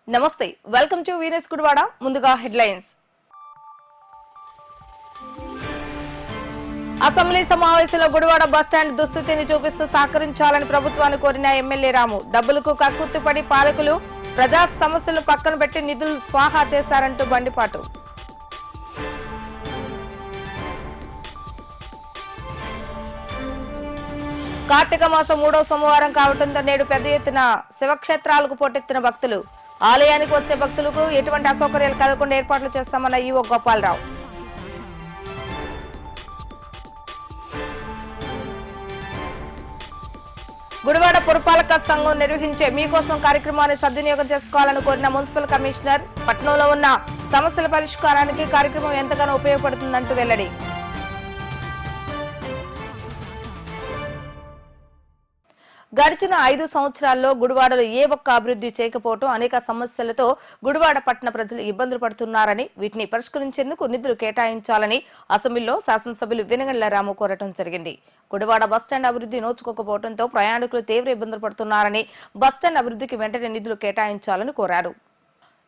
నమస్తే welcome to Venus Gudivada ముందుగా headlines assembly సమావేశంలో గుడివాడ బస్టాండ్ దుస్థితిని చూపిస్తూ సహకరించాలని ప్రభుత్వాన్ని కోరిన ఎమ్మెల్యే రాము డబ్బులకు కక్కుర్తిపడి పాలకులు ప్రజా సమస్యలను పక్కన పెట్టి నిధులు స్వాహా చేశారంటూ బండిపాటు కార్తీక మాసం 3వ సోమవారం కావడంతో నేడు పెద్ద ఎత్తున శివక్షేత్రాలకు పోటెత్తిన భక్తులు ఆలయానికి వచ్చే భక్తులకు ఎటువంటి అసౌకర్యాలు కలగకుండా ఏర్పాట్లు చేస్తామన్న ఈవో గోపాలరావు గుడివాడ పురపాలక సంఘం నిర్వహించే మీకోసం కార్యక్రమాన్ని సద్వినియోగం చేసుకోవాలని కోరిన మున్సిపల్ కమిషనర్ పట్టణంలో ఉన్న సమస్యల పరిష్కారానికి కార్యక్రమం ఎంతగానో ఉపయోగపడుతుందంటూ వెల్లడి గడిచిన 5 సంవత్సరాల్లో గుడివాడలో ఏ ఒక్క అభివృద్ధి చేయకపోవడం అనేక సమస్యలతో గుడివాడ పట్టణ ప్రజలు ఇబ్బందులు పడుతున్నారని వీటిని పరిష్కరించేందుకు నిధులు కేటాయించాలని అసెంబ్లీలో శాసనసభ్యులు వెనుగండ్ల రాము కోరటం జరిగింది. గుడివాడ బస్టాండ్ అభివృద్ధి నోచుకోకపోవడంతో ప్రయాణికులు తీవ్ర ఇబ్బందులు పడుతున్నారని బస్టాండ్ అభివృద్ధికి వెంటనే నిధులు కేటాయించాలని కోరారు.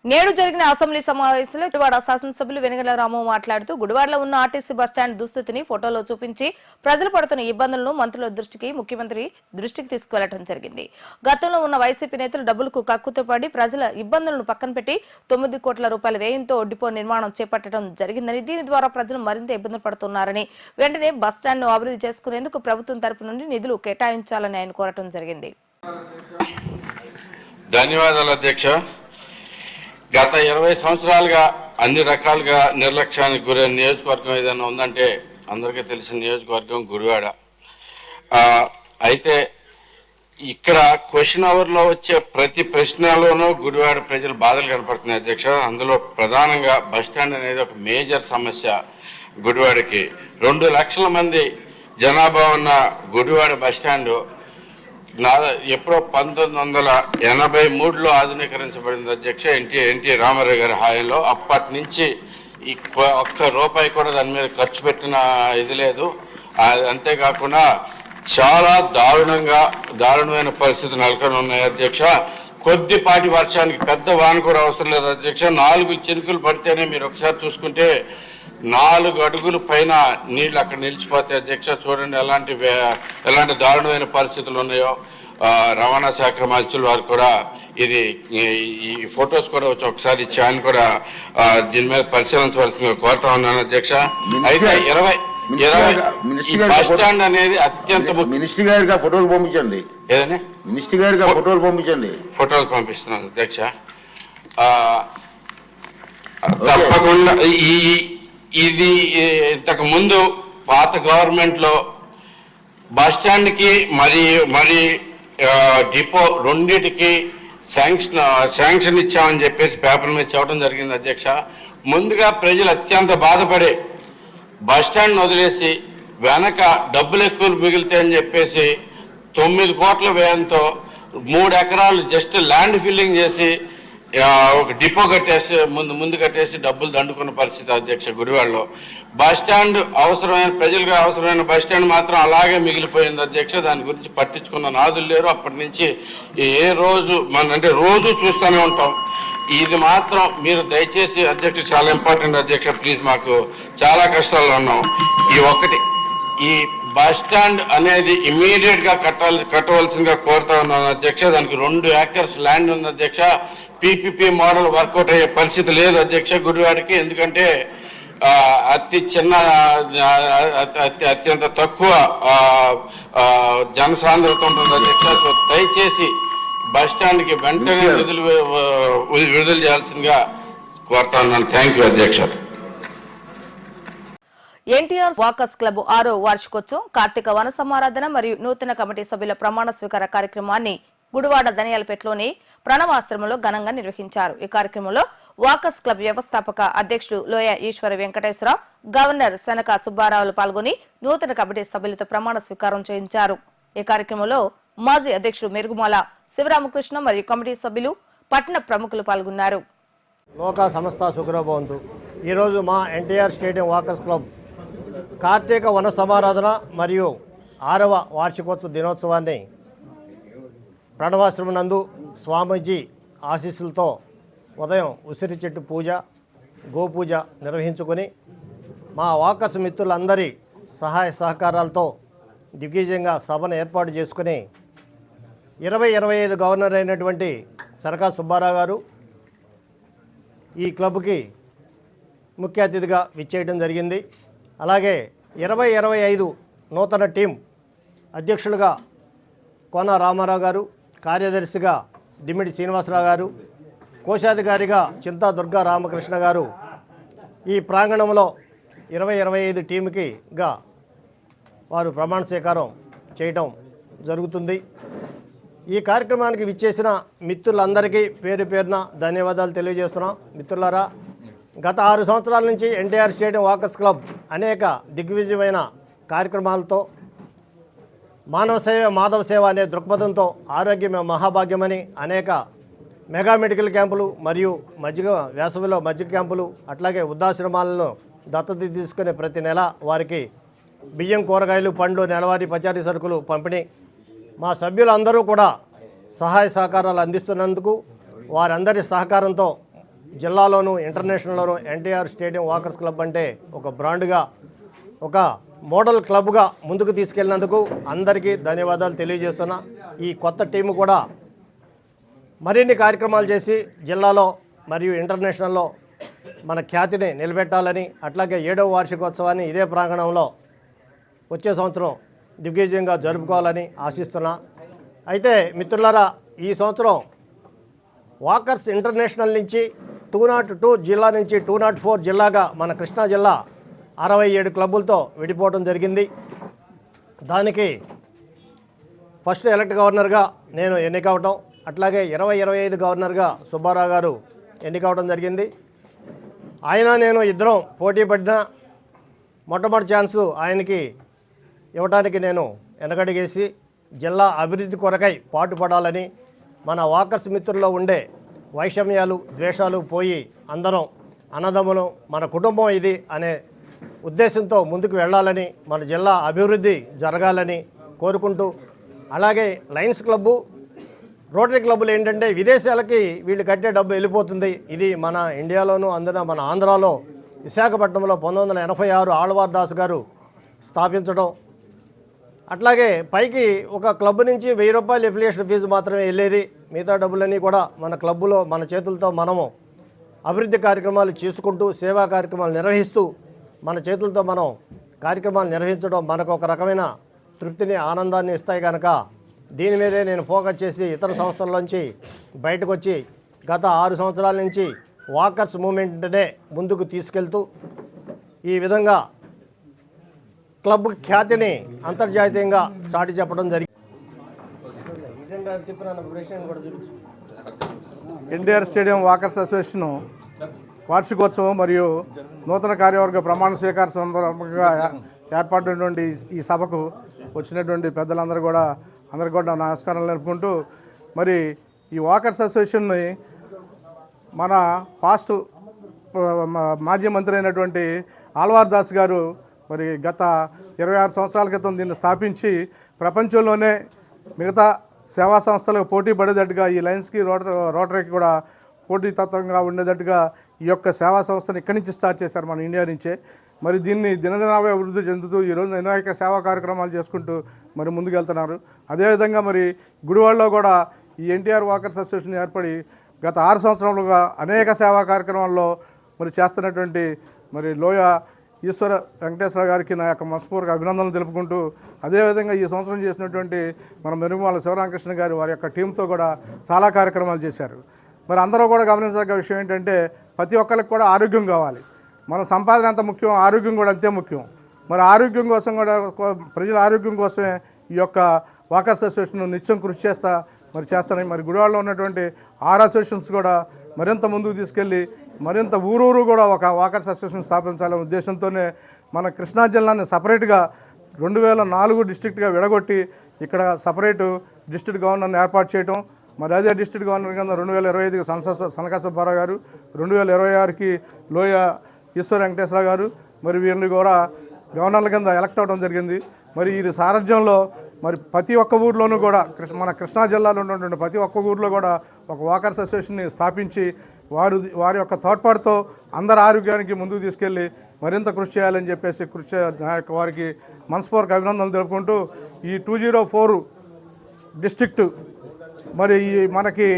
నేడు జరిగిన అసెంబ్లీ సమావేశంలో గుడివాడ శాసనసభ్యులు వెనుగండ్ల రాము మాట్లాడుతూ గుడివాడలో ఉన్న ఆర్టీసీ బస్టాండ్ దుస్థితిని ఫోటోలో చూపించి ప్రజలు పడుతున్న ఇబ్బందులను మంత్రుల దృష్టికి ముఖ్యమంత్రి దృష్టికి తీసుకువెళ్లడం జరిగింది. గతంలో ఉన్న వైసీపీ నేతలు డబ్బులకు కక్కుతుపడి ప్రజల ఇబ్బందులను పక్కన పెట్టి 9 కోట్ల రూపాయల వ్యయంతో డిపో నిర్మాణం చేపట్టడం జరిగిందని దీని ద్వారా ప్రజలు మరింత ఇబ్బందులు పడుతున్నారని వెంటనే బస్టాండ్ ను అభివృద్ధి చేసుకునేందుకు ప్రభుత్వం తరపు నుండి నిధులు కేటాయించాలని ఆయన కోరటం జరిగింది. ధన్యవాదాలు అధ్యక్ష. గత 20 సంవత్సరాలుగా అన్ని రకాలుగా నిర్లక్ష్యానికి గురైన నియోజకవర్గం ఏదైనా ఉందంటే అందరికీ తెలిసిన నియోజకవర్గం గుడివాడ. అయితే ఇక్కడ క్వశ్చన్ అవర్లో వచ్చే ప్రతి ప్రశ్నలోనూ గుడివాడ ప్రజల బాధలు కనపడుతున్నాయి అధ్యక్ష. అందులో ప్రధానంగా బస్టాండ్ అనేది ఒక మేజర్ సమస్య. గుడివాడకి 2 లక్షల మంది జనాభా ఉన్న గుడివాడ బస్టాండ్ ఎప్పుడో 1983లో ఆధునీకరించబడింది అధ్యక్ష. ఎన్టీ రామారావు గారి హాయంలో. అప్పటి నుంచి ఒక్క రూపాయి కూడా దాని మీద ఖర్చు పెట్టిన ఇది లేదు. అంతేకాకుండా చాలా దారుణమైన పరిస్థితులు నెలకొని ఉన్నాయి అధ్యక్ష. కొద్దిపాటి వర్షానికి పెద్ద వాన కూడా అవసరం లేదు అధ్యక్ష. 4 చినుకులు పడితేనే మీరు ఒకసారి చూసుకుంటే 4 అడుగుల పైన నీళ్లు అక్కడ నిలిచిపోతాయి అధ్యక్ష. చూడండి ఎలాంటి దారుణమైన పరిస్థితులు ఉన్నాయో. రవాణా శాఖ మంత్రులు వారు కూడా ఈ ఫొటోస్ కూడా వచ్చి ఒకసారి ఇచ్చి ఆయన కూడా దీని మీద పరిశీలించవలసిందిగా కోరుతా ఉన్నాను అధ్యక్ష. అయితే 20 బస్ స్టాండ్ అనేది అత్యంత మినిస్టర్ గారికి ఫోటోలు పంపించండి. ఏదైనా మినిస్టర్ గారికి ఫోటోలు పంపించండి. ఫోటోలు పంపిస్తున్నాను అధ్యక్ష. తప్పకుండా ఇది ఇంతకు ముందు పాత గవర్నమెంట్ లో బస్ స్టాండ్ కి మరి డిపో రెండిటికి శాంక్షన్ ఇచ్చామని చెప్పేసి పేపర్ మీద చెప్పడం జరిగింది అధ్యక్ష. ముందుగా ప్రజలు అత్యంత బాధపడే బస్ స్టాండ్ వదిలేసి వెనక డబ్బులు ఎక్కువ మిగులుతాయని చెప్పేసి 9 కోట్ల వ్యయంతో 3 ఎకరాలు జస్ట్ ల్యాండ్ ఫిల్లింగ్ చేసి ఒక డిపో కట్టేసి ముందు కట్టేసి డబ్బులు దండుకున్న పరిస్థితి అధ్యక్ష. గుడివాడలో బస్ స్టాండ్ ప్రజలకు అవసరమైన బస్ స్టాండ్ మాత్రం అలాగే మిగిలిపోయింది అధ్యక్ష. దాని గురించి పట్టించుకున్న నాదులు లేరు. అప్పటి నుంచి రోజు చూస్తూనే ఉంటాం. ఇది మాత్రం మీరు దయచేసి అధ్యక్ష, చాలా ఇంపార్టెంట్ అధ్యక్ష, ప్లీజ్. మాకు చాలా కష్టాల్లో ఉన్నాం. ఈ బస్ స్టాండ్ అనేది ఇమీడియట్ గా కట్టవలసిందిగా కోరుతా ఉన్నాను అధ్యక్ష. దానికి 2 ఏకర్స్ ల్యాండ్ ఉంది అధ్యక్ష. పీపీపీ మోడల్ వర్కౌట్ అయ్యే పరిస్థితి లేదు అధ్యక్ష గుడివాడికి. ఎందుకంటే అత్యంత తక్కువ జనసాంద్రత ఉంటుంది అధ్యక్ష. సో దయచేసి బస్ స్టాండ్కి వెంటనే నిధులు విడుదల చేయాల్సిందిగా కోరుతా ఉన్నాను. థ్యాంక్ యూ అధ్యక్ష. ఎన్టీఆర్ వాకర్స్ క్లబ్ 6వ వార్షికోత్సవం కార్తీక వన సమారాధన మరియు నూతన కమిటీ సభ్యుల ప్రమాణ స్వీకార కార్యక్రమాన్ని గుడివాడ ధనియాలపేటలోని ప్రణవాశ్రమంలో ఘనంగా నిర్వహించారు. ఈ కార్యక్రమంలో వాకర్స్ క్లబ్ వ్యవస్థాపక అధ్యక్షుడు లోయ ఈశ్వర వెంకటేశ్వరరావు, గవర్నర్ శనక సుబ్బారావులు పాల్గొని నూతన కమిటీ సభ్యులతో ప్రమాణ స్వీకారం చేయించారు. ఈ కార్యక్రమంలో మాజీ అధ్యక్షుడు మెరుగుమాల శివరామకృష్ణ మరియు కమిటీ సభ్యులు, పట్టణ ప్రముఖులు పాల్గొన్నారు. లోక సంస్థ సుగ్రభవంతు. ఈరోజు మా NTR stadium walkers club Karthika Vana Samaradhana మరియు 6వ వార్షికోత్సవ దినోత్సవాన్ని ప్రణవాశ్రమం నందు స్వామీజీ ఆశీస్సులతో ఉదయం ఉసిరి చెట్టు పూజ గోపూజ నిర్వహించుకొని మా వాకర్స్ మిత్రులందరి సహాయ సహకారాలతో దిగ్విజయంగా సభను ఏర్పాటు చేసుకుని 2025 గవర్నర్ అయినటువంటి సరకా సుబ్బారావు గారు ఈ క్లబ్కి ముఖ్య అతిథిగా విచ్చేయడం జరిగింది. అలాగే 2025 నూతన టీం అధ్యక్షులుగా కోన రామారావు గారు, కార్యదర్శిగా దిమ్మిడి శ్రీనివాసరావు గారు, కోశాధికారిగా చింతా దుర్గా రామకృష్ణ గారు ఈ ప్రాంగణంలో 2025 టీంకిగా వారు ప్రమాణ స్వీకారం చేయటం జరుగుతుంది. ఈ కార్యక్రమానికి విచ్చేసిన మిత్రులందరికీ పేరు పేరున ధన్యవాదాలు తెలియజేస్తున్నాం. మిత్రులారా, గత 6 సంవత్సరాల నుంచి ఎన్టీఆర్ స్టేడియం వాకర్స్ క్లబ్ అనేక దిగ్విజయమైన కార్యక్రమాలతో మానవ సేవ మాధవ సేవ అనే దృక్పథంతో ఆరోగ్యమే మహాభాగ్యమని అనేక మెగా మెడికల్ క్యాంపులు మరియు వేసవిలో మజ్జిగ క్యాంపులు అట్లాగే వృద్ధాశ్రమాలను దత్తత తీసుకునే ప్రతి నెల వారికి బియ్యం, కూరగాయలు, పండ్లు, నెలవారీ పచారీ సరుకులు పంపిణీ మా సభ్యులందరూ కూడా సహాయ సహకారాలు అందిస్తున్నందుకు వారందరి సహకారంతో జిల్లాలోనూ ఇంటర్నేషనల్లోనూ ఎన్టీఆర్ స్టేడియం వాకర్స్ క్లబ్ అంటే ఒక బ్రాండ్గా ఒక మోడల్ క్లబ్గా ముందుకు తీసుకెళ్ళినందుకు అందరికీ ధన్యవాదాలు తెలియజేస్తున్నా. ఈ కొత్త టీము కూడా మరిన్ని కార్యక్రమాలు చేసి జిల్లాలో మరియు ఇంటర్నేషనల్లో మన ఖ్యాతిని నిలబెట్టాలని అట్లాగే 7వ వార్షికోత్సవాన్ని ఇదే ప్రాంగణంలో వచ్చే సంవత్సరం దిగ్విజయంగా జరుపుకోవాలని ఆశిస్తున్నా. అయితే మిత్రులారా, ఈ సంవత్సరం వాకర్స్ ఇంటర్నేషనల్ నుంచి 202 జిల్లా నుంచి 204 జిల్లాగా మన కృష్ణా జిల్లా 67 క్లబ్బులతో విడిపోవడం జరిగింది. దానికి ఫస్ట్ ఎలక్ట్ గవర్నర్గా నేను ఎన్నికవటం, అట్లాగే 2025 గవర్నర్గా సుబ్బారావు గారు ఎన్నికవడం జరిగింది. ఆయన నేను ఇద్దరం పోటీ పడిన మొట్టమొదటి ఛాన్సు ఆయనకి ఇవ్వడానికి నేను వెనకడిగేసి జిల్లా అభివృద్ధి కొరకై పాటుపడాలని, మన వాకర్స్ మిత్రుల్లో ఉండే వైషమ్యాలు ద్వేషాలు పోయి అందరం అన్నదమ్ములు మన కుటుంబం ఇది అనే ఉద్దేశంతో ముందుకు వెళ్ళాలని, మన జిల్లా అభివృద్ధి జరగాలని కోరుకుంటూ, అలాగే లయన్స్ క్లబ్బు రోటరీ క్లబ్బులు ఏంటంటే విదేశాలకి వీళ్ళు కట్టే డబ్బు వెళ్ళిపోతుంది. ఇది మన ఇండియాలోనూ అందున మన ఆంధ్రాలో విశాఖపట్నంలో 1986 ఆళ్వార్ దాస్ గారు స్థాపించడం. అట్లాగే పైకి ఒక క్లబ్ నుంచి 1000 రూపాయలు ఎఫిలియేషన్ ఫీజు మాత్రమే వెళ్ళేది. మిగతా డబ్బులన్నీ కూడా మన క్లబ్బులో మన చేతులతో మనము అభివృద్ధి కార్యక్రమాలు చేసుకుంటూ సేవా కార్యక్రమాలు నిర్వహిస్తూ మన చేతులతో మనం కార్యక్రమాలు నిర్వహించడం మనకు ఒక రకమైన తృప్తిని ఆనందాన్ని ఇస్తాయి కనుక దీని మీదే నేను ఫోకస్ చేసి ఇతర సంస్థల్లోంచి బయటకు వచ్చి గత 6 సంవత్సరాల నుంచి వాకర్స్ మూమెంట్నే ముందుకు తీసుకెళ్తూ ఈ విధంగా క్లబ్ ఖ్యాతిని అంతర్జాతీయంగా చాటి చెప్పడం జరిగింది. ఎన్టీఆర్ స్టేడియం వాకర్స్ అసోసియేషన్ వార్షికోత్సవం మరియు నూతన కార్యవర్గ ప్రమాణ స్వీకార సందర్భంగా ఏర్పడినటువంటి ఈ సభకు వచ్చినటువంటి పెద్దలందరూ కూడా అందరికీ కూడా నమస్కారాలు తెలుపుకుంటూ, మరి ఈ వాకర్స్ అసోసియేషన్ని మన పాస్ట్ మాజీ మంత్రి అయినటువంటి ఆళ్వార్ దాస్ గారు మరి గత 26 సంవత్సరాల క్రితం దీన్ని స్థాపించి ప్రపంచంలోనే మిగతా సేవా సంస్థలకు పోటీ పడేటట్టుగా ఈ లయన్స్కి రోటరీకి కూడా పోటీతత్వంగా ఉండేటట్టుగా ఈ యొక్క సేవా సంస్థను ఇక్కడి నుంచి స్టార్ట్ చేశారు, మన ఇండియా నుంచే. మరి దీన్ని దినదినాభి అభివృద్ధి చెందుతూ ఈరోజు అనేక సేవా కార్యక్రమాలు చేసుకుంటూ మరి ముందుకెళ్తున్నారు. అదేవిధంగా మరి గుడివాడలో కూడా ఈ ఎన్టీఆర్ వాకర్స్ అసోసియేషన్ ఏర్పడి గత 6 సంవత్సరాలుగా అనేక సేవా కార్యక్రమాల్లో మరి చేస్తున్నటువంటి మరి లోయ ఈశ్వర వెంకటేశ్వర గారికి నా యొక్క మనస్ఫూర్తిగా అభినందనలు తెలుపుకుంటూ, అదేవిధంగా ఈ సంవత్సరం చేసినటువంటి మన మెరుగుమాల శివరామకృష్ణ గారు వారి యొక్క టీంతో కూడా చాలా కార్యక్రమాలు చేశారు. మరి అందరూ కూడా గమనించాల్సిన విషయం ఏంటంటే ప్రతి ఒక్కరికి కూడా ఆరోగ్యం కావాలి. మన సంపాదన ఎంత ముఖ్యం, ఆరోగ్యం కూడా అంతే ముఖ్యం. మరి ఆరోగ్యం కోసం కూడా ప్రజల ఆరోగ్యం కోసమే ఈ యొక్క వాకర్స్ అసోసియేషన్ నిత్యం కృషి చేస్తానని మరి గుడివాడలో ఉన్నటువంటి 6 అసోసియేషన్స్ కూడా మరింత ముందుకు తీసుకెళ్ళి మరింత ఊరూరు కూడా ఒక వాకర్స్ అసోసియేషన్ స్థాపించాలనే ఉద్దేశంతోనే మన కృష్ణా జిల్లాని సపరేట్గా 2004 డిస్ట్రిక్ట్గా విడగొట్టి ఇక్కడ సపరేటు డిస్ట్రిక్ట్ గవర్నర్ని ఏర్పాటు చేయటం. మరి అదే డిస్ట్రిక్ట్ గవర్నర్ కింద 2025కి సనకా సుబ్బారావు గారు, 2026కి లోయ ఈశ్వర వెంకటేశ్వర గారు మరి వీరిని కూడా గవర్నర్ల కింద ఎలక్ట్ అవ్వడం జరిగింది. మరి ఈ సారథ్యంలో మరి ప్రతి ఒక్క ఊర్లోనూ కూడా మన కృష్ణా జిల్లాలో ఉన్నటువంటి ప్రతి ఒక్క ఊర్లో కూడా ఒక వాకర్స్ అసోసియేషన్ని స్థాపించి వారి యొక్క తోడ్పాటుతో అందరి ఆరోగ్యానికి ముందుకు తీసుకెళ్ళి మరింత కృషి చేయాలని చెప్పేసి వారికి మనస్ఫూర్తిగా అభినందనలు తెలుపుకుంటూ ఈ 204 డిస్ట్రిక్ట్ మరి మనకి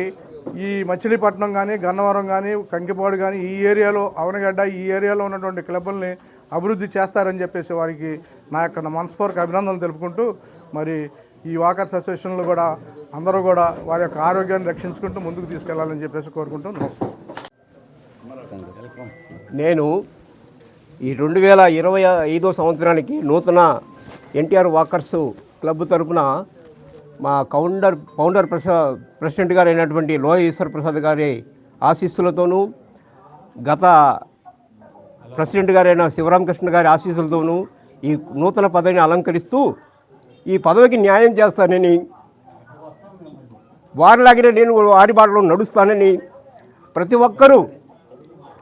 ఈ మచిలీపట్నం కానీ గన్నవరం కానీ కంకిపాడు కానీ ఈ ఏరియాలో అవనగడ్డ ఈ ఏరియాలో ఉన్నటువంటి క్లబ్బుల్ని అభివృద్ధి చేస్తారని చెప్పేసి వారికి నా మనస్ఫూర్తిగా అభినందనలు తెలుపుకుంటూ మరి ఈ వాకర్స్ అసోసియేషన్లో కూడా అందరూ కూడా వారి యొక్క ఆరోగ్యాన్ని రక్షించుకుంటూ ముందుకు తీసుకెళ్లాలని చెప్పేసి కోరుకుంటూ నమస్కారం. నేను ఈ 2025 సంవత్సరానికి నూతన ఎన్టీఆర్ వాకర్స్ క్లబ్ తరఫున మా ఫౌండర్ ప్రెసిడెంట్ గారు అయినటువంటి లోయ ఈశ్వర్ ప్రసాద్ గారి ఆశీస్సులతోనూ గత ప్రెసిడెంట్ గారైన శివరామకృష్ణ గారి ఆశీస్సులతోనూ ఈ నూతన పదవిని అలంకరిస్తూ ఈ పదవికి న్యాయం చేస్తానని వారిలాగానే నేను వారి బాటలో నడుస్తానని ప్రతి ఒక్కరూ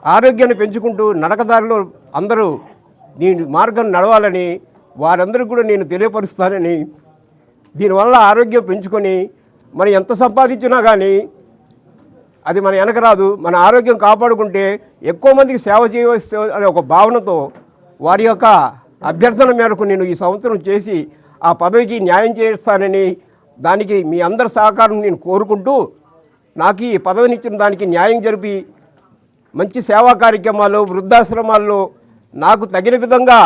ఆరోగ్యాన్ని పెంచుకుంటూ నడకదారిలో అందరూ దీని మార్గం నడవాలని వారందరికీ కూడా నేను తెలియపరుస్తానని దీనివల్ల ఆరోగ్యం పెంచుకొని మనం ఎంత సంపాదించినా కానీ అది మన వెనక రాదు. మన ఆరోగ్యం కాపాడుకుంటే ఎక్కువ మందికి సేవ చేయవచ్చు అనే ఒక భావనతో వారి యొక్క అభ్యర్థన మేరకు నేను ఈ సంవత్సరం చేసి ఆ పదవికి న్యాయం చేస్తానని దానికి మీ అందరి సహకారం నేను కోరుకుంటూ నాకు ఈ పదవినిచ్చిన దానికి న్యాయం జరిపి మంచి సేవా కార్యక్రమాలు వృద్ధాశ్రమాల్లో నాకు తగిన విధంగా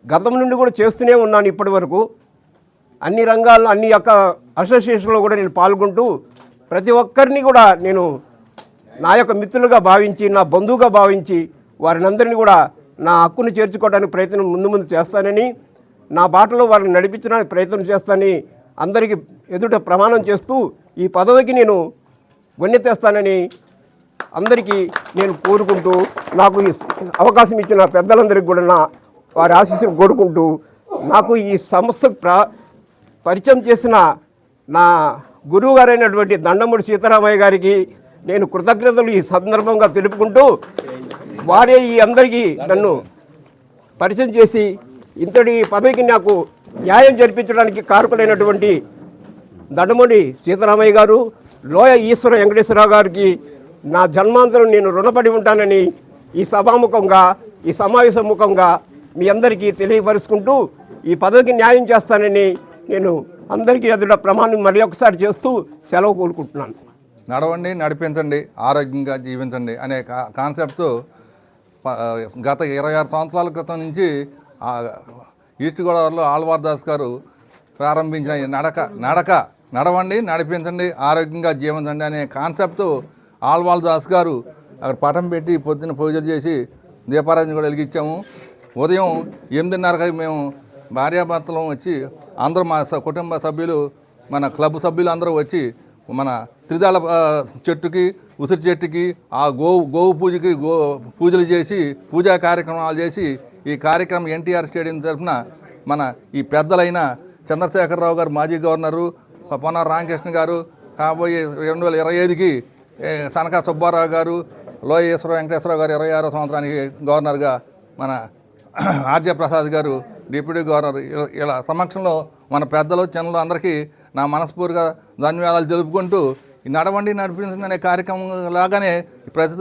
గతం నుండి కూడా చేస్తూనే ఉన్నాను. ఇప్పటి వరకు అన్ని రంగాల్లో అన్ని యొక్క అసోసియేషన్లో కూడా నేను పాల్గొంటూ ప్రతి ఒక్కరిని కూడా నేను నా యొక్క మిత్రులుగా భావించి నా బంధువుగా భావించి వారినందరినీ కూడా నా హక్కును చేర్చుకోవడానికి ప్రయత్నం ముందు చేస్తానని నా బాటలో వారిని నడిపించడానికి ప్రయత్నం చేస్తానని అందరికీ ఎదుట ప్రమాణం చేస్తూ ఈ పదవికి నేను వన్నె తెస్తానని అందరికీ నేను కోరుకుంటూ నాకు ఈ అవకాశం ఇచ్చిన పెద్దలందరికీ కూడా వారి ఆశీస్సులు కోరుకుంటూ నాకు ఈ సంస్థకు పరిచయం చేసిన నా గురువు గారైనటువంటి దండమూడి సీతారామయ్య గారికి నేను కృతజ్ఞతలు ఈ సందర్భంగా తెలుపుకుంటూ వారే ఈ అందరికీ నన్ను పరిచయం చేసి ఇంతటి పదవికి నాకు న్యాయం జరిపించడానికి కారకులైనటువంటి దండమూడి సీతారామయ్య గారు లోయ ఈశ్వర వెంకటేశ్వరరావు గారికి నా జన్మాంతరం నేను రుణపడి ఉంటానని ఈ సభాముఖంగా ఈ సమావేశం ముఖంగా మీ అందరికీ తెలియపరుచుకుంటూ ఈ పదవికి న్యాయం చేస్తానని నేను అందరికీ ఎదుట ప్రమాణం మరి ఒకసారి చేస్తూ సెలవు కోరుకుంటున్నాను. నడవండి, నడిపించండి, ఆరోగ్యంగా జీవించండి అనే కాన్సెప్ట్తో గత 26 సంవత్సరాల క్రితం నుంచి ఈస్ట్ గోదావరిలో ఆళ్వార్ దాస్ గారు ప్రారంభించిన నడవండి, నడిపించండి, ఆరోగ్యంగా జీవించండి అనే కాన్సెప్ట్తో ఆళ్వార్ దాస్ గారు అక్కడ పటం పెట్టి పొద్దున్న పూజలు చేసి దీపారాధన కూడా వెలిగించాము. ఉదయం 8:30కి మేము భార్యాభర్తలు వచ్చి అందరూ మా కుటుంబ సభ్యులు మన క్లబ్ సభ్యులు అందరూ వచ్చి మన త్రిదళ చెట్టుకి ఉసిరి చెట్టుకి ఆ గోవు పూజకి పూజలు చేసి పూజా కార్యక్రమాలు చేసి ఈ కార్యక్రమం ఎన్టీఆర్ స్టేడియం తరఫున మన ఈ పెద్దలైన చంద్రశేఖరరావు గారు మాజీ గవర్నరు, పొన్నార రామకృష్ణ గారు, కాబోయే 2025కి సనకా సుబ్బారావు గారు, లోయ ఈశ్వర వెంకటేశ్వరరావు గారు 26వ సంవత్సరానికి గవర్నర్గా, మన ఆర్జే ప్రసాద్ గారు డిప్యూటీ గవర్నర్, ఇలా సమక్షంలో మన పెద్దలు చిన్నలు అందరికీ నా మనస్ఫూర్తిగా ధన్యవాదాలు తెలుపుకుంటూ ఈ నడవండి నడిపించండి అనే కార్యక్రమం లాగానే ప్రతి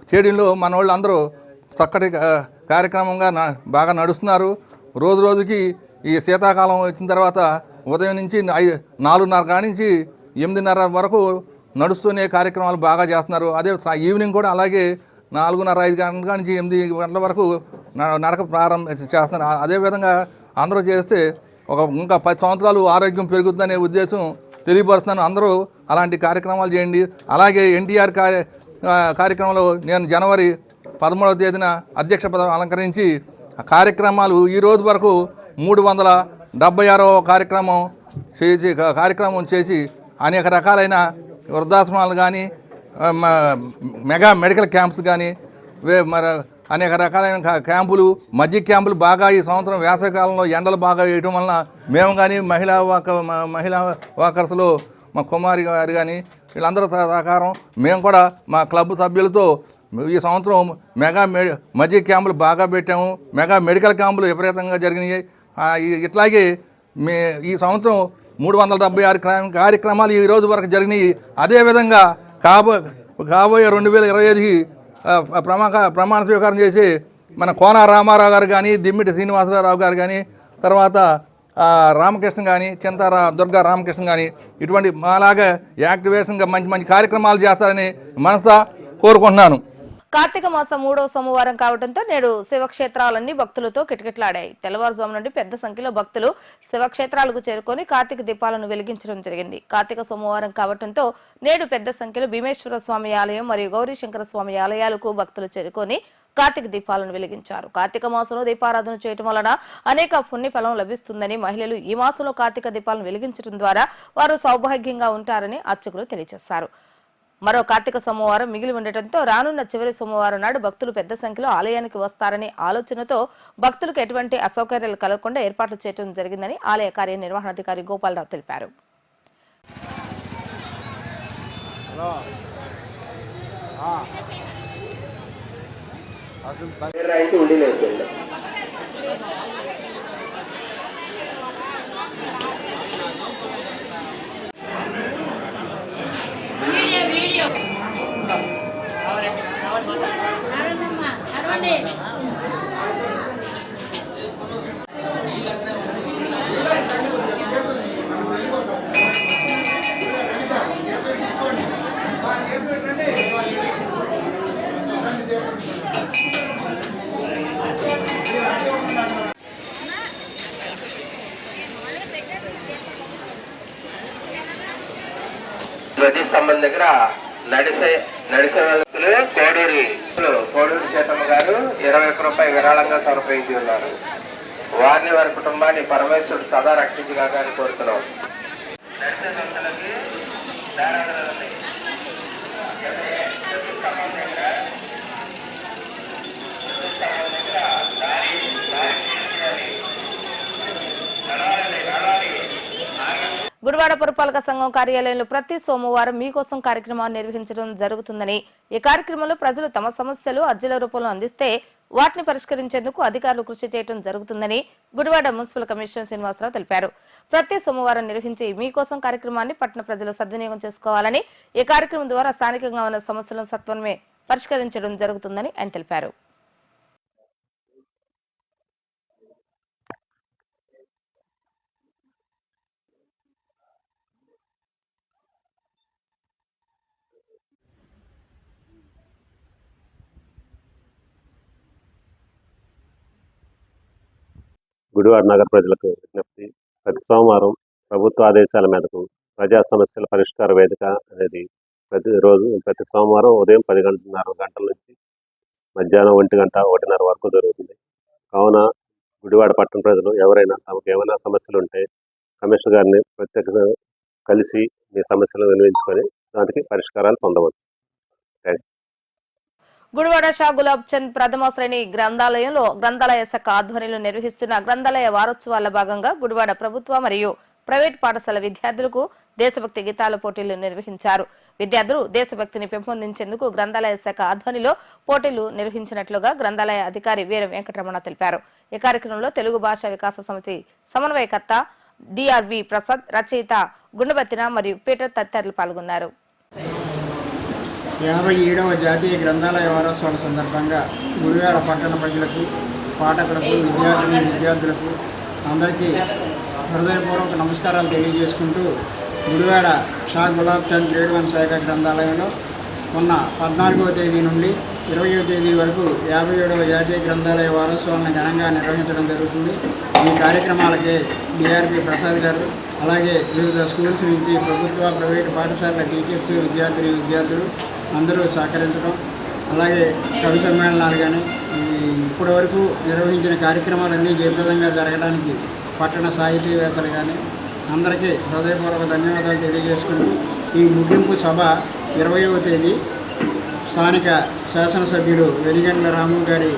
స్టేడియంలో మన వాళ్ళు అందరూ చక్కటి కార్యక్రమంగా బాగా నడుస్తున్నారు. రోజుకి ఈ శీతాకాలం వచ్చిన తర్వాత ఉదయం నుంచి 4:30 కాడి నుంచి 8:30 వరకు నడుస్తూనే కార్యక్రమాలు బాగా చేస్తున్నారు. అదే ఈవినింగ్ కూడా అలాగే 4:30-5 గంటల నుంచి 8 గంటల వరకు నడక చేస్తున్నారు. అదేవిధంగా అందరూ చేస్తే ఇంకా 10 సంవత్సరాలు ఆరోగ్యం పెరుగుతుందనే ఉద్దేశం తెలియపరుస్తున్నాను. అందరూ అలాంటి కార్యక్రమాలు చేయండి. అలాగే ఎన్టీఆర్ కార్యక్రమంలో నేను జనవరి 13వ తేదీన అధ్యక్ష పదవి అలంకరించి కార్యక్రమాలు ఈ రోజు వరకు 376వ కార్యక్రమం చేసి అనేక రకాలైన వృద్ధాశ్రమాలు కానీ మెగా మెడికల్ క్యాంప్స్ కానీ మరి అనేక రకాలైన క్యాంపులు, మజ్జిగ క్యాంపులు బాగా ఈ సంవత్సరం వేసవికాలంలో ఎండలు బాగా వేయటం వలన మేము కానీ మహిళా వాకర్స్లో మా కుమారి గారు కానీ వీళ్ళందరూ సహకారం, మేము కూడా మా క్లబ్ సభ్యులతో ఈ సంవత్సరం మెగా మజ్జిగ క్యాంపులు బాగా పెట్టాము. మెగా మెడికల్ క్యాంపులు విపరీతంగా జరిగినాయి. ఇట్లాగే ఈ సంవత్సరం 376 కార్యక్రమాలు ఈ రోజు వరకు జరిగినాయి. అదేవిధంగా కాబోయే 2025కి ప్రమాణ స్వీకారం చేసి మన కోన రామారావు గారు కానీ, దిమ్మిటి శ్రీనివాసరావు గారు కానీ, తర్వాత రామకృష్ణ కానీ, చింతారా దుర్గా రామకృష్ణ కానీ ఇటువంటి అలాగే యాక్టివేషన్గా మంచి మంచి కార్యక్రమాలు చేస్తారని మనసా కోరుకుంటున్నాను. కార్తీక మాసం 3వ సోమవారం కావడంతో నేడు శివక్షేత్రాలన్నీ భక్తులతో కిటకిటలాడాయి. తెల్లవారుజాము నుండి పెద్ద సంఖ్యలో భక్తులు శివక్షేత్రాలకు చేరుకొని కార్తీక దీపాలను వెలిగించడం జరిగింది. కార్తీక సోమవారం కావడంతో నేడు పెద్ద సంఖ్యలో భీమేశ్వర స్వామి ఆలయం మరియు గౌరీశంకర స్వామి ఆలయాలకు భక్తులు చేరుకొని కార్తీక దీపాలను వెలిగించారు. కార్తీక మాసంలో దీపారాధన చేయడం వలన అనేక పుణ్యఫలం లభిస్తుందని, మహిళలు ఈ మాసంలో కార్తీక దీపాలను వెలిగించడం ద్వారా వారు సౌభాగ్యంగా ఉంటారని అర్చకులు తెలియజేశారు. మరో కార్తీక సోమవారం మిగిలి ఉండటంతో రానున్న చివరి సోమవారం నాడు భక్తులు పెద్ద సంఖ్యలో ఆలయానికి వస్తారనే ఆలోచనతో భక్తులకు ఎటువంటి అసౌకర్యాలు కలగకుండా ఏర్పాట్లు చేయడం జరిగిందని ఆలయ కార్యనిర్వహణాధికారి గోపాలరావు తెలిపారు. ధ్వజస్తంభం దగ్గర నడిసే వ్యక్తులు కోడూరి సీతమ్మ గారు 21 రూపాయలు విరాళంగా సమర్పించి ఉన్నారు. వారిని వారి కుటుంబాన్ని పరమేశ్వరుడు సదా రక్షించగాలని కోరుతున్నాం. నడిసే సంస్థలకి గుడివాడ పురపాలక సంఘం కార్యాలయంలో ప్రతి సోమవారం మీకోసం కార్యక్రమాన్ని నిర్వహించడం జరుగుతుందని, ఈ కార్యక్రమంలో ప్రజలు తమ సమస్యలు అర్జీల రూపంలో అందిస్తే వాటిని పరిష్కరించేందుకు అధికారులు కృషి చేయడం జరుగుతుందని గుడివాడ మున్సిపల్ కమిషనర్ శ్రీనివాసరావు తెలిపారు. ప్రతి సోమవారం నిర్వహించే మీకోసం కార్యక్రమాన్ని పట్టణ ప్రజలు సద్వినియోగం చేసుకోవాలని, ఈ కార్యక్రమం ద్వారా స్థానికంగా ఉన్న సమస్యలను సత్వరమే పరిష్కరించడం జరుగుతుందని ఆయన తెలిపారు. గుడివాడ నగర ప్రజలకు విజ్ఞప్తి. ప్రతి సోమవారం ప్రభుత్వ ఆదేశాల మేరకు ప్రజా సమస్యల పరిష్కార వేదిక అనేది ప్రతి సోమవారం ఉదయం 10:30 గంటల నుంచి మధ్యాహ్నం 1 గంట 1:30 వరకు జరుగుతుంది. కావున గుడివాడ పట్టణ ప్రజలు ఎవరైనా తమకు ఏమైనా సమస్యలు ఉంటే కమిషనర్ గారిని ప్రత్యేకంగా కలిసి మీ సమస్యలను వినియోగించుకొని దానికి పరిష్కారాలు పొందవచ్చు. గుడివాడ షా గులాబ్ చంద్ ప్రథమ శ్రేణి గ్రంథాలయంలో గ్రంథాలయ శాఖ ఆధ్వర్యంలో నిర్వహిస్తున్న గ్రంథాలయ వారోత్సవాల భాగంగా గుడివాడ ప్రభుత్వ మరియు ప్రైవేట్ పాఠశాల విద్యార్థులకు దేశభక్తి గీతాల పోటీలు నిర్వహించారు. విద్యార్థులు దేశభక్తిని పెంపొందించేందుకు గ్రంథాలయ శాఖ ఆధ్వర్యంలో పోటీలు నిర్వహించినట్లుగా గ్రంథాలయ అధికారి వీర వెంకటరమణ తెలిపారు. ఈ కార్యక్రమంలో తెలుగు భాషా వికాస సమితి సమన్వయకర్త డిఆర్బి ప్రసాద్, రచయిత గుండబత్తిన మరియు పీటర్ తదితరులు పాల్గొన్నారు. 57వ జాతీయ గ్రంథాలయ వారోత్సవాల సందర్భంగా గుడివాడ పట్టణ ప్రజలకు, పాఠకులకు, విద్యార్థులకు అందరికీ హృదయపూర్వక నమస్కారాలు తెలియజేసుకుంటూ గుడివాడ షా గులాబ్ చంద్ గ్రేడ్ 1 శాఖ గ్రంథాలయంలో మొన్న 14వ తేదీ నుండి 20వ తేదీ వరకు 57వ జాతీయ గ్రంథాలయ వారోత్సవాలను ఘనంగా నిర్వహించడం జరుగుతుంది. ఈ కార్యక్రమాలకి డిఆర్పి ప్రసాద్ గారు, అలాగే వివిధ స్కూల్స్ నుంచి ప్రభుత్వ, ప్రైవేటు పాఠశాలల టీచర్స్, విద్యార్థులు అందరూ సహకరించడం, అలాగే కవి సమ్మేళనాలు కానీ ఇప్పటి వరకు నిర్వహించిన కార్యక్రమాలన్నీ జయప్రదంగా జరగడానికి పట్టణ సాహితీవేత్తలు కానీ అందరికీ హృదయపూర్వక ధన్యవాదాలు తెలియజేసుకుంటూ ఈ ముగింపు సభ 20వ తేదీ స్థానిక శాసనసభ్యులు వెలిగండ్ల రాము గారి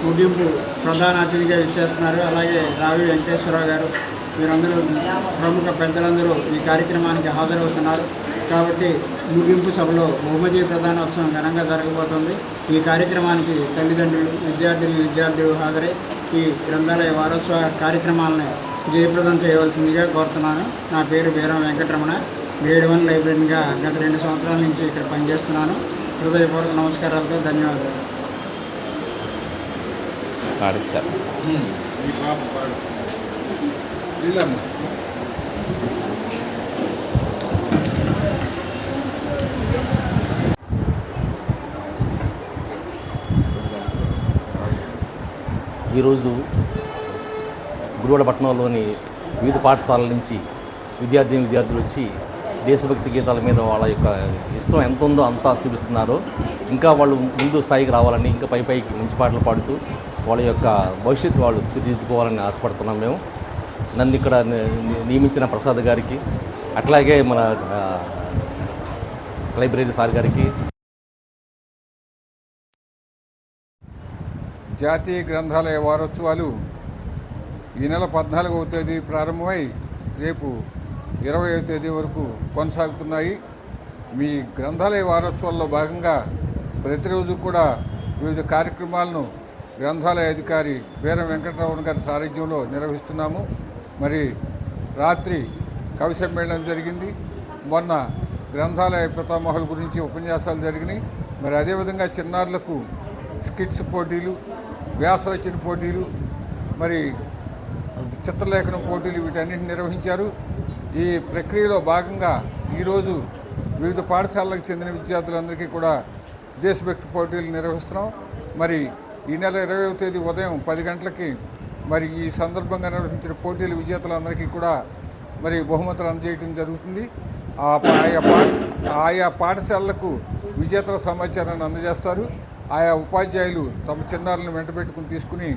ముగింపు ప్రధాన అతిథిగా ఇచ్చేస్తున్నారు. అలాగే రావి వెంకటేశ్వరరావు గారు, వీరందరూ ప్రముఖ పెద్దలందరూ ఈ కార్యక్రమానికి హాజరవుతున్నారు. కాబట్టి ముగింపు సభలో బహుమతి ప్రధానోత్సవం ఘనంగా జరగబోతోంది. ఈ కార్యక్రమానికి తల్లిదండ్రులు, విద్యార్థులు హాజరై ఈ గ్రంథాలయ వారోత్సవ కార్యక్రమాలను జయప్రదం చేయవలసిందిగా కోరుతున్నాను. నా పేరు వీర వెంకటరమణ. గ్రేడ్ 1 లైబ్రరీగా గత 2 సంవత్సరాల నుంచి ఇక్కడ పనిచేస్తున్నాను. హృదయపూర్వక నమస్కారాలతో ధన్యవాదాలు. ఈరోజు గుడివాడ పట్టణంలోని వివిధ పాఠశాలల నుంచి విద్యార్థులు వచ్చి దేశభక్తి గీతాల మీద వాళ్ళ యొక్క ఇష్టం ఎంత ఉందో అంతా చూపిస్తున్నారు. ఇంకా వాళ్ళు ముందు స్థాయికి రావాలని, ఇంకా పైకి మంచి పాటలు పాడుతూ వాళ్ళ యొక్క భవిష్యత్తు వాళ్ళు తీర్చిదిద్దుకోవాలని ఆశపడుతున్నాం మేము. నన్ను ఇక్కడ నియమించిన ప్రసాద్ గారికి, అట్లాగే మన లైబ్రరీ సార్ గారికి. జాతీయ గ్రంథాలయ వారోత్సవాలు ఈ నెల 14వ తేదీ ప్రారంభమై రేపు 20వ తేదీ వరకు కొనసాగుతున్నాయి. మీ గ్రంథాలయ వారోత్సవాల్లో భాగంగా ప్రతిరోజు కూడా వివిధ కార్యక్రమాలను గ్రంథాలయ అధికారి వీర వెంకటరమణ గారి సారథ్యంలో నిర్వహిస్తున్నాము. మరి రాత్రి కవి సమ్మేళనం జరిగింది. మొన్న గ్రంథాలయ పితామహుల గురించి ఉపన్యాసాలు జరిగినాయి. మరి అదేవిధంగా చిన్నారులకు స్కిట్స్ పోటీలు, వ్యాసరచన పోటీలు, మరి చిత్రలేఖనం పోటీలు వీటన్నిటిని నిర్వహించారు. ఈ ప్రక్రియలో భాగంగా ఈరోజు వివిధ పాఠశాలలకు చెందిన విద్యార్థులందరికీ కూడా దేశభక్తి పోటీలు నిర్వహిస్తున్నాం. మరి ఈ నెల 20వ తేదీ ఉదయం 10 గంటలకి మరి ఈ సందర్భంగా నిర్వహించిన పోటీల విజేతలందరికీ కూడా మరి బహుమతులు అందజేయడం జరుగుతుంది. ఆయా పాఠశాలలకు విజేతల సమాచారాన్ని అందజేస్తారు. ఆయా ఉపాధ్యాయులు తమ చిన్నారులను వెంటబెట్టుకుని తీసుకుని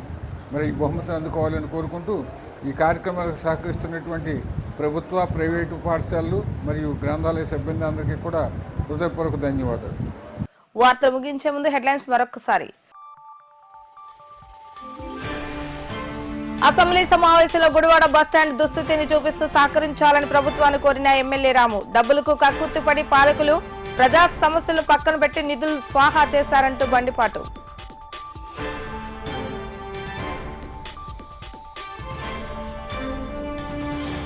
మరి ఈ బహుమతిని అందుకోవాలని కోరుకుంటూ ఈ కార్యక్రమాలకు సహకరిస్తున్నటువంటి ప్రభుత్వ, ప్రైవేటు పాఠశాలలు మరియు గ్రంథాలయ సిబ్బంది అందరికీ కూడా హృదయపూర్వక ధన్యవాదాలు. వార్తలు ముగించే ముందు హెడ్లైన్స్ మరొకసారి. అసెంబ్లీ సమావేశంలో గుడివాడ బస్టాండ్ దుస్థితిని చూపిస్తూ సహకరించాలని ప్రభుత్వాన్ని కోరిన ఎమ్మెల్యే రాము. డబ్బులకు కక్కుర్తిపడి పాలకులు ప్రజా సమస్యలను పక్కన పెట్టి నిధులు స్వాహా చేశారంటూ బండిపాటు.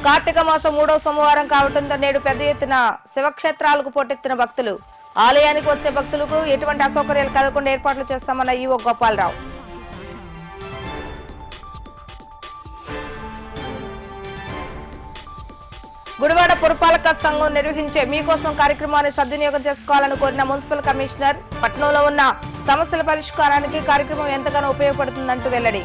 కార్తీక మాసం 3వ సోమవారం కావడంతో నేడు పెద్ద ఎత్తున శివక్షేత్రాలకు పోటెత్తిన భక్తులు. ఆలయానికి వచ్చే భక్తులకు ఎటువంటి అసౌకర్యాలు కలగకుండా ఏర్పాట్లు చేస్తామన్న ఈవో గోపాలరావు. గుడివాడ పురపాలక సంఘం నిర్వహించే మీకోసం కార్యక్రమాన్ని సద్వినియోగం చేసుకోవాలని కోరిన మున్సిపల్ కమిషనర్. పట్టణంలో ఉన్న సమస్యల పరిష్కారానికి కార్యక్రమం ఎంతగానో ఉపయోగపడుతుందంటూ వెల్లడి.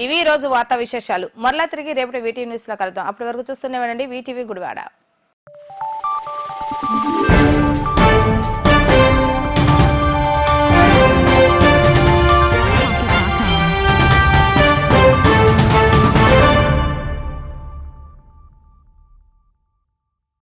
ఇవి ఈ రోజు వార్తా విశేషాలు. మరలా తిరిగి రేపటి వీటీవీ న్యూస్ లో కలుద్దాం. అప్పటి వరకు చూస్తూనే ఉండండి వీటీవీ గుడివాడ.